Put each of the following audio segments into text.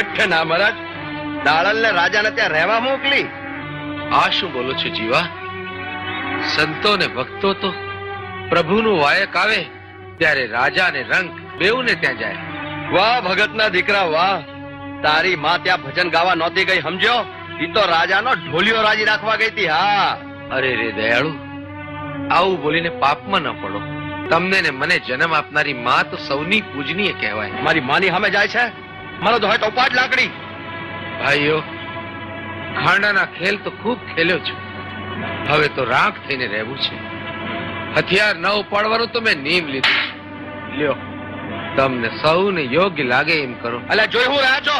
હઠ ના મહારાજ, દાળલ ને રાજાને ત્યાં રહેવા મોકલી. આ શું બોલો છો જીવા? સંતો ને ભક્તો તો પ્રભુનું વાયક આવે ત્યારે રાજા ને રંગ બેઉને ત્યાં જાય. વાહ ભગત ના દીકરા વાહ! તારી માં ત્યાં ભજન ગાવા નહોતી ગઈ સમજ્યો? ઈ તો રાજાનો ઢોલિયો રાજી રાખવા ગઈ હતી. હા, અરે રે દયાળુ, આવું બોલીને પાપમાં ન પડો. તમને ને મને જન્મ આપનારી માં તો સૌની પૂજનીય કહેવાય. મારી માની સામે જાય છે. મારો તો હોય તો ઉપાડ લાકડી. ભાઈઓ, ખાંડાના ખેલ તો ખૂબ ખેલ્યો છું. હવે તો રાખ થઈને રહેવું છે. હથિયાર ન ઉપાડવાનું તો મેં નિયમ લીધું છે. લ્યો, તમને સૌને યોગ્ય લાગે એમ કરો. અલ્યા જોઈ હું રહ્યા છો?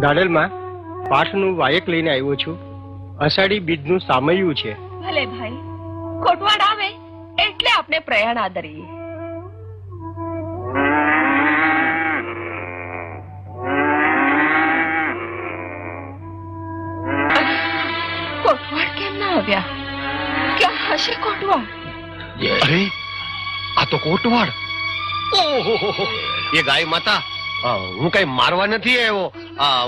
દાડલમાં પાઠનું વાયક લઈને આવ્યો છું. અષાઢી બીજનું સામયું છે. ભલે ભાઈ, કોટવાડ આવે એટલે આપણે પ્રયાણ આદરીએ. કોટવાડ કેમ ના આવ્યા? ક્યાં હશે કોટવાડ? અરે આ તો કોટવાડ. ઓહો, એ ગાય માતા, હું કઈ મારવા નથી આવ્યો.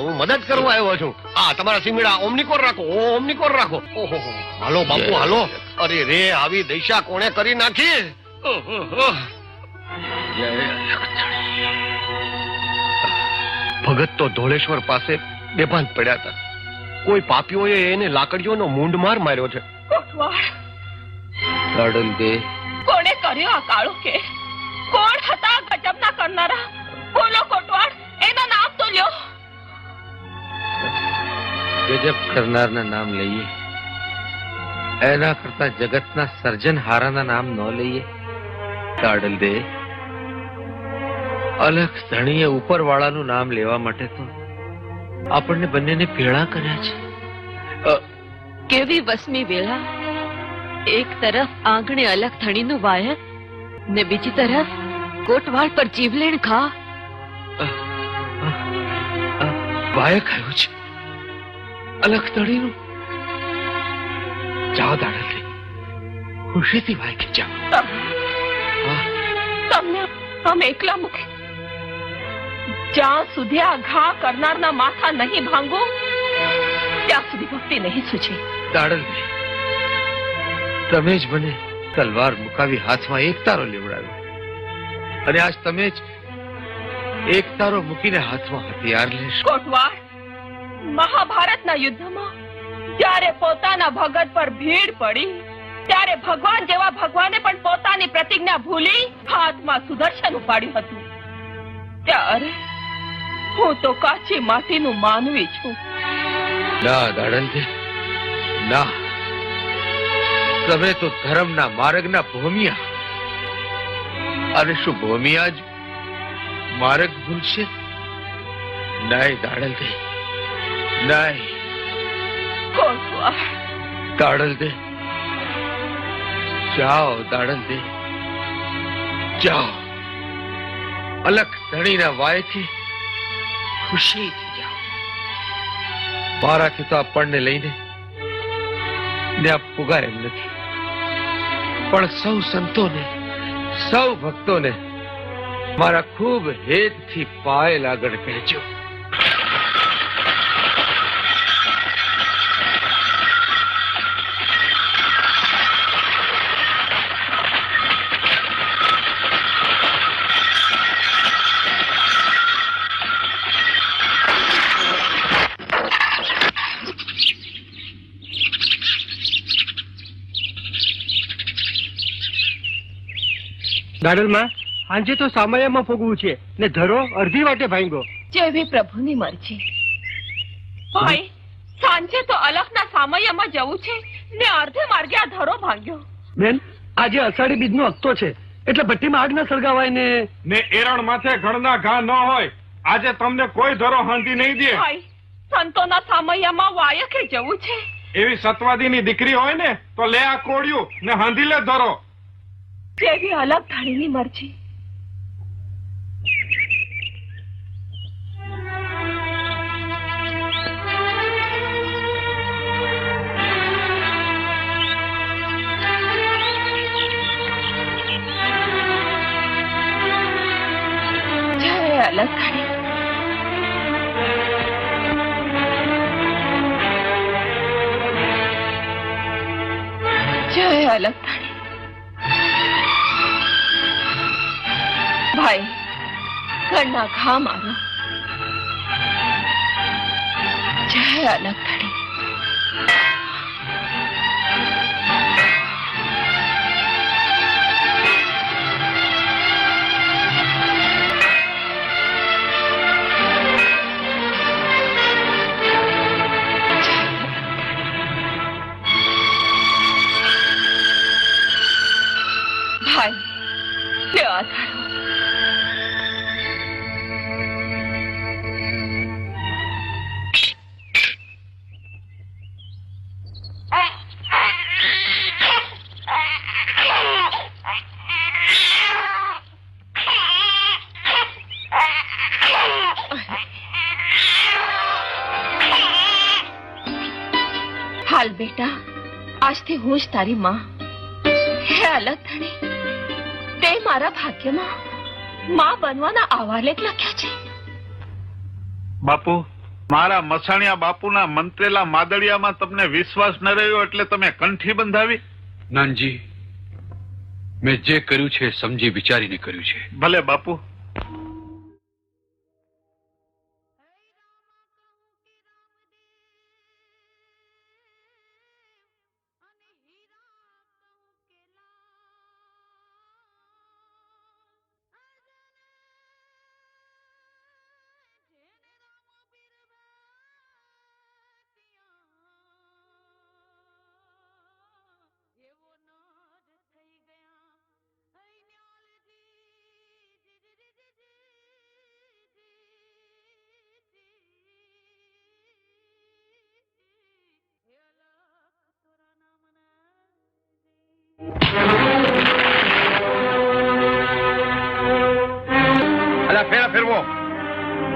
હું મદદ કરવા આવ્યો છું. તમારા સિંગડા ઓમનીકોર રાખો, ઓમનીકોર રાખો. ઓહો, હાલો બાપુ હાલો. અરે રે, આવી દશા કોણે કરી નાખી? ભગત તો ધોળેશ્વર પાસે બેભાન પડ્યા હતા. કોઈ પાપીઓએ એને લાકડીઓનો મૂંઢમાર માર્યો છે. કોટવાડ, લાડલ દે, કોણે કર્યો આ કાળો કે? કોણ હતા ગજબના કરનારા? બોલો કોટવાડ, એના નામ તો લ્યો. ગજબ કરનારના નામ લઈએ એના કરતા જગતના સર્જનહારાના નામ ન લઈએ. લાડલ દે, અલખ ધણીએ ઉપરવાળાનું નામ લેવા માટે તો આપણને બંનેને ભેળા કર્યા છે. કેવી વસમી વેળા! એક તરફ આંગણે અલગ ધણીનું વાયર ને બીજી તરફ કોટવાળ પર જીવલેણ ખા. વાયક આવ્યું છે અલખ ધણીનું. જાઓ દાડલ દે, ખુશીથી વાયકે જાઓ. તમને આમ એકલા મૂકે જ્યાં સુધી આ ઘા કરનારના માથા નહીં ભાંગો ત્યાં સુધી ભક્તિ નહીં સૂચે. દાડલ દે, તમે જ મને તલવાર મુકાવી હાથમાં એક તારો લેવડાવ્યો અને આજ તમે જ એક તારો મૂકીને હાથમાં હથિયાર લેશો. કોટવાડ, મહાભારતના યુદ્ધમાં જ્યારે પોતાના ભગત પર ભીડ પડી ત્યારે ભગવાન જેવા ભગવાને પણ પોતાની પ્રતિજ્ઞા ભૂલી હાથમાં સુદર્શન ઉપાડ્યું હતું. ત્યારે હું તો કાચી માટીનું માનવી છું. ના દાડલ દે, ના. તમે તો ધર્મના માર્ગના ભૂમિયા, અને શું ભૂમિયા જ માર્ગ ભૂલશે? નહીં દાડલ દે, નહીં. કોટવાડ, દાડલ દે, જાઓ દાડલ દે, જાઓ. અલખ ધણીના વાયથી ખુશીથી જાઓ. મારાથી તો આ પણને લઈને ત્યાં પુગાય એમ નથી, પણ સૌ સંતોને, સૌ ભક્તોને મારા ખૂબ હેતથી પાય લાગણ કહેજો. ગાડલમાં આજે તો સામૈયામાં ફોગવું છે ને ધરો અડધી વાટે ભાંગ્યો. જેવી પ્રભુની મરજી. ભાઈ, સાંજે તો અલખના સામૈયામાં જવું છે ને અર્ધે માર્ગે આ ધરો ભાંગ્યો. બેન, આજે અષાઢી બીજનો હપ્તો છે એટલે ભઠ્ઠીમાં આગ ન સળગાવાય ને એરણ માથે ઘણના ઘા ન હોય. આજે તમને કોઈ ધરો હાંધી નહીં દે. ભાઈ, સંતોના સામૈયામાં વાયકે જવું છે. એવી સતવાદીની દીકરી હોય ને તો લે આ કોળિયું ને હાંધી લે ધરો. જેવી અલગ ધણીની મરજી. જય અલગ ધણી. જય અલગ ધણી. ભાઈ, ઘરના ઘા મારો. જય અલગ ધણી. ભાઈ, લે આ ધરો. હાલ બેટા, આજથી હું જ તારી માં. હે અલગ ધણી, તે મારા ભાગ્યમાં માં બનવાના આવા લેખ લખ્યા છે. બાપુ, મારા મસાણિયા બાપુના મંત્રેલા માદળિયામાં તમને વિશ્વાસ ન રહ્યો એટલે તમે કંઠી બંધાવી? નાનજી, મેં જે કર્યું છે સમજી વિચારીને કર્યું છે. ભલે બાપુ. અલા ફેરા ફેરવો.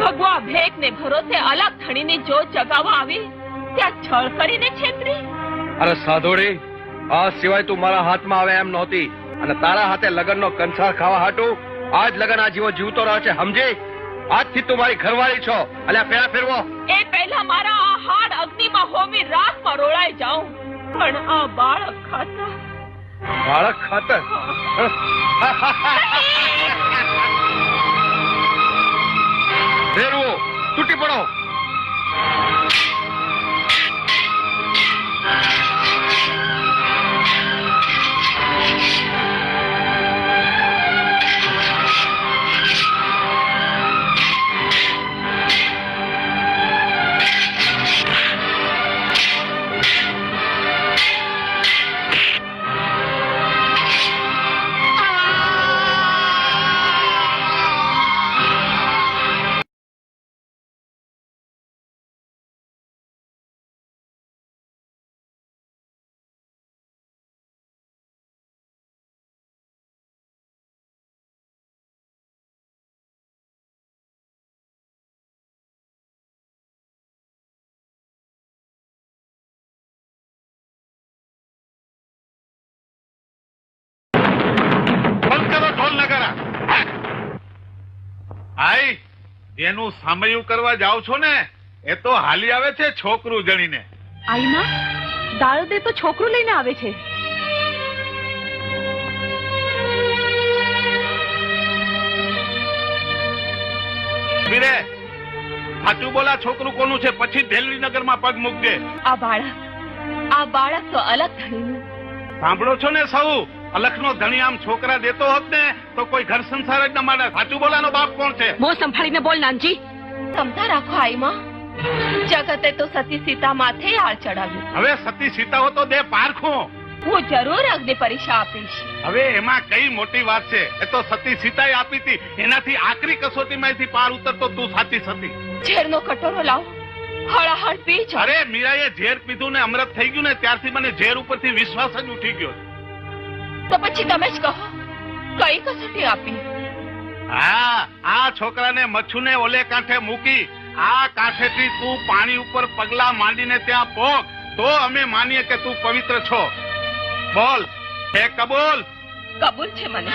ભગવા ભેખ ને ભરોસે અલગ ધણીની જોત જગાવવા આવી ત્યાં છળ કરીને છેતરી. અરે સાધોડી, આ સિવાય તું મારા હાથમાં આવે એમ નહોતી અને તારા હાથે લગનનો કંસાર ખાવા હાટું આજ લગન આ જીવો જીવતો રહ્યો છે, સમજી? આજથી તું મારી ઘરવાળી છો. અલ્યા ફેરા ફેરવો. એ પહેલા મારા આ હાડ અગ્નિમાં હોમી રાતમાં રોળાઈ જાઉં, પણ આ બાળક ખાતા બાળક ખાતર ફેરવો, તૂટી પડો. આઈ જેનું સામયું કરવા જાવ છો ને એ તો હાલી આવે છે છોકરું જણીને. આઈ માં, દાળ દે તો છોકરું લઈને આવે છે. વીરે સાચું બોલા, છોકરું કોનું છે? પછી દેલવીનગરમાં પગ મૂકજે. આ બાળક તો અલગ ધણીનું. સાંભળો છો ને સૌ? અલખનો ધણી આમ છોકરા દેતો હોત ને તો કોઈ ઘર સંસાર જ ન માને. સાચું બોલાનો બાપ કોણ છે? મોં સંભાળીને બોલ નાનજી. સમતા રાખો આઈમાં. જગતે તો સતી સીતા માથે હાર ચડાવ્યું. હવે સતી સીતાઓ તો દે પારખું. હું જરૂર અગ્નિ પરીક્ષા આપીશ. હવે એમાં કઈ મોટી વાત છે? એ તો સતી સીતાએ આપી હતી. એનાથી આખરી કસોટીમાંથી પાર ઉતરતો તું સાચી સતી. ઝેરનો કટોરો લાવો, હળાહળ પી જાઓ. અરે મીરાએ ઝેર પીધું ને અમૃત થઈ ગયું ને ત્યારથી મને ઝેર ઉપરથી વિશ્વાસ જ ઉઠી ગયો. તો પછી તમે જ કહો, કઈ કસોટી આપી? હા, આ છોકરાને મચ્છુને ઓલે કાંઠે મૂકી આ કાંઠેથી તું પાણી ઉપર પગલા માંડીને ત્યાં પોક તો અમે માનીએ કે તું પવિત્ર છો. બોલ, હે કબૂલ? કબૂલ છે મને.